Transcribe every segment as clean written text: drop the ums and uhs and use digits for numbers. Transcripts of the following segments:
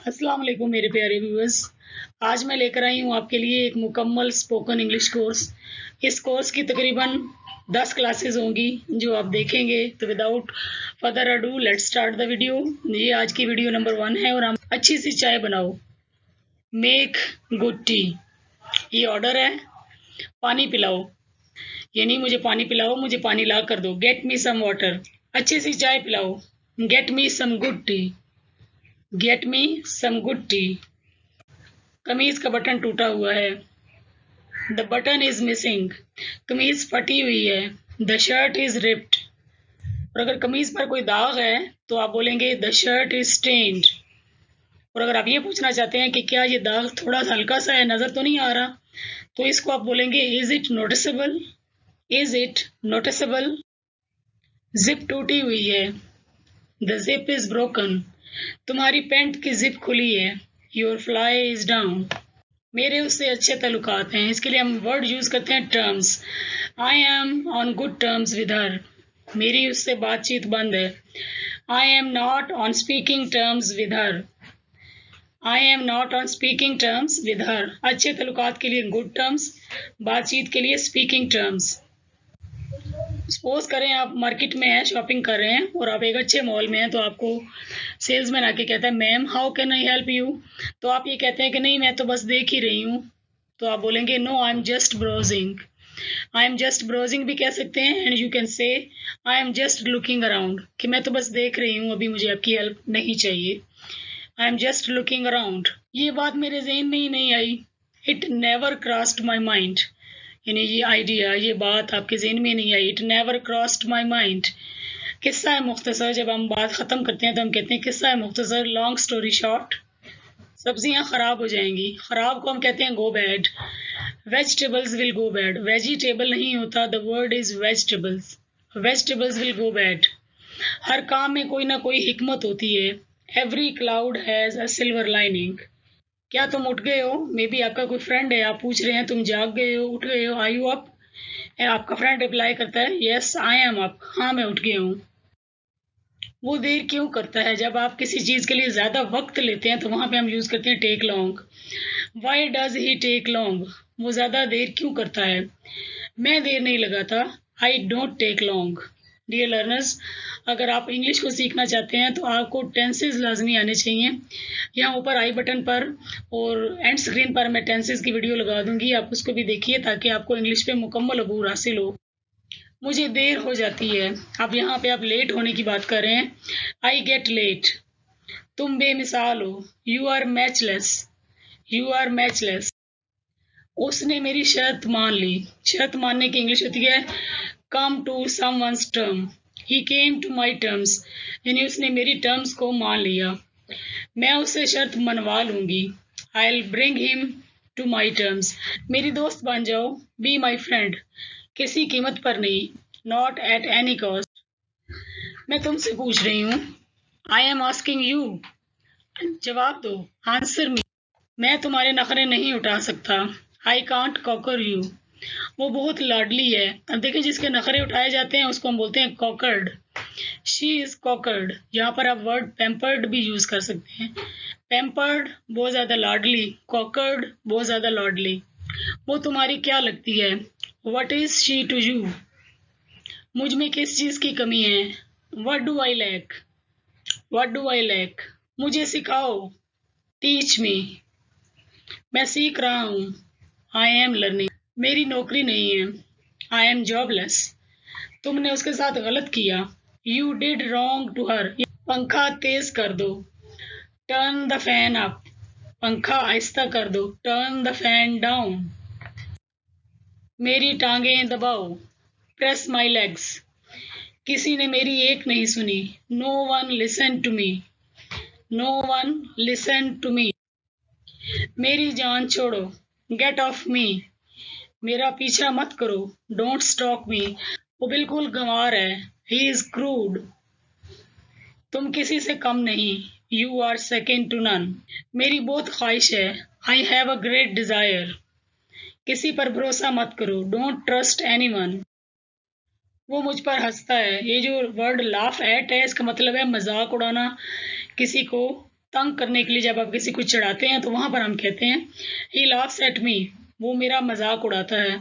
अस्सलाम वालेकुम मेरे प्यारे व्यूअर्स। आज मैं लेकर आई हूँ आपके लिए एक मुकम्मल स्पोकन इंग्लिश कोर्स। इस कोर्स की तकरीबन 10 क्लासेस होंगी जो आप देखेंगे। तो without further ado let's start the video. ये आज की वीडियो नंबर 1 है और हम अच्छी सी चाय बनाओ। मेक गुड टी, ये ऑर्डर है। पानी पिलाओ, ये नहीं मुझे पानी पिलाओ, मुझे पानी ला कर दो। गेट मी सम वाटर, अच्छी सी चाय पिलाओ। Get me some good tea, get me some good tea. कमीज का बटन टूटा हुआ है। द बटन इज मिसिंग, कमीज फटी हुई है। द शर्ट इज रिप्ड, और अगर कमीज पर कोई दाग है तो आप बोलेंगे द शर्ट इज स्टेन्ड। और अगर आप ये पूछना चाहते हैं कि क्या ये दाग थोड़ा सा हल्का सा है, नजर तो नहीं आ रहा, तो इसको आप बोलेंगे is it noticeable, is it noticeable. Zip टूटी हुई है। द जिप इज ब्रोकन, तुम्हारी पैंट की जिप खुली है। योर फ्लाई इज डाउन, मेरे उससे अच्छे ताल्लुकात हैं। इसके लिए हम वर्ड यूज करते हैं terms. I am on good terms with her, मेरी उससे बातचीत बंद है। I am not on speaking terms with her, I am not on speaking terms with her. अच्छे ताल्लुकात के लिए गुड टर्म्स, बातचीत के लिए स्पीकिंग टर्म्स। सपोज करें आप मार्केट में हैं, शॉपिंग कर रहे हैं और आप एक अच्छे मॉल में हैं, तो आपको सेल्समैन आके कहता है ma'am how can I help you. तो आप ये कहते हैं कि नहीं मैं तो बस देख ही रही हूँ, तो आप बोलेंगे no I am just browsing. I am just browsing भी कह सकते हैं। And you can say I am just looking around, कि मैं तो बस देख रही हूँ, अभी मुझे आपकी हेल्प नहीं चाहिए। I am just looking around, ये बात मेरे ज़हन में ही नहीं आई। It never crossed my mind, यानी ये आइडिया, ये बात आपके ज़हन में नहीं आई। It never crossed my mind. किस्सा है मुख्तसर, जब हम बात ख़त्म करते हैं तो हम कहते हैं किस्सा है मुख्तसर। लॉन्ग स्टोरी शॉर्ट, सब्जियां ख़राब हो जाएंगी। ख़राब को हम कहते हैं go bad. Vegetables will go bad, vegetable नहीं होता, the word is vegetables. Vegetables will go bad. हर काम में कोई ना कोई हिकमत होती है। Every cloud has a silver lining. क्या तुम उठ गए हो? मे बी आपका कोई फ्रेंड है, आप पूछ रहे हैं तुम जाग गए हो, उठ गए हो, आर यू अप? आपका फ्रेंड रिप्लाई करता है यस आई एम अप, हाँ मैं उठ गया हूँ। वो देर क्यों करता है? जब आप किसी चीज के लिए ज्यादा वक्त लेते हैं तो वहां पे हम यूज करते हैं take long. Why does he take long, वो ज्यादा देर क्यों करता है? मैं देर नहीं लगाता, I don't take long. Dear learners, अगर आप इंग्लिश को सीखना चाहते हैं तो आपको टेंसेस लाजमी आने चाहिए। यहाँ ऊपर आई बटन पर और एंड स्क्रीन पर मैं टेंसेस की वीडियो लगा दूंगी, आप उसको भी देखिए ताकि आपको इंग्लिश पे मुकम्मल अबूर हासिल हो। मुझे देर हो जाती है, अब यहाँ पे आप लेट होने की बात कर रहे हैं। आई गेट लेट, तुम बेमिसाल हो। You are matchless, you are matchless. उसने मेरी शर्त मान ली। शर्त मानने की इंग्लिश होती है come to someone's term. He came to my terms, यानी उसने मेरी टर्म्स को मान लिया। मैं उससे शर्त मनवा लूंगी। I will bring him to my terms, मेरी दोस्त बन जाओ। बी माई फ्रेंड, किसी कीमत पर नहीं, नॉट एट एनी कॉस्ट। मैं तुमसे पूछ रही हूँ, आई एम आस्किंग यू, जवाब दो, आंसर मी। मैं तुम्हारे नखरे नहीं उठा सकता, आई कांट कॉकर यू। वो बहुत लाडली है। अब देखिए जिसके नखरे उठाए जाते हैं उसको हम बोलते हैं कॉकर्ड। She is कॉकर्ड। यहाँ पर आप वर्ड पैम्पर्ड भी यूज कर सकते हैं। पैम्पर्ड बहुत ज्यादा लाडली, कॉकर्ड बहुत ज्यादा लाडली। वो तुम्हारी क्या लगती है? What is she to you, मुझ में किस चीज की कमी है? What do I lack, what do I lack. मुझे सिखाओ, टीच मी, मैं सीख रहा हूँ। आई एम लर्निंग, मेरी नौकरी नहीं है। आई एम जॉबलेस, तुमने उसके साथ गलत किया। You did wrong to her, पंखा तेज कर दो। टर्न द फैन अप, पंखा आहिस्ता कर दो। Turn the fan down. मेरी टांगें दबाओ, प्रेस माई लेग्स। किसी ने मेरी एक नहीं सुनी। No one listen to me, no one listen to me. मेरी जान छोड़ो, गेट ऑफ मी, मेरा पीछा मत करो। डोंट स्टॉक मी, वो बिल्कुल गंवार है। ही इज क्रूड, तुम किसी से कम नहीं। You are second to none, मेरी बहुत ख्वाहिश है। I have a great desire, किसी पर भरोसा मत करो। डोंट ट्रस्ट एनी वन, वो मुझ पर हंसता है। ये जो वर्ड लाफ एट है इसका मतलब है मजाक उड़ाना, किसी को तंग करने के लिए जब आप किसी को चिढ़ाते हैं तो वहाँ पर हम कहते हैं ही लाफ्स एट मी, वो मेरा मजाक उड़ाता है।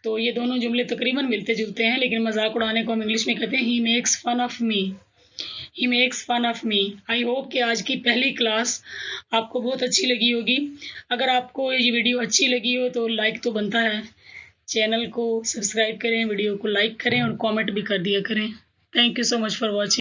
तो ये दोनों जुमले तकरीबन मिलते जुलते हैं, लेकिन मजाक उड़ाने को हम इंग्लिश में कहते हैं he makes fun of me. He makes fun of me. I hope कि आज की पहली क्लास आपको बहुत अच्छी लगी होगी। अगर आपको ये वीडियो अच्छी लगी हो तो लाइक तो बनता है, चैनल को सब्सक्राइब करें, वीडियो को लाइक करें और कमेंट भी कर दिया करें। Thank you so much for watching.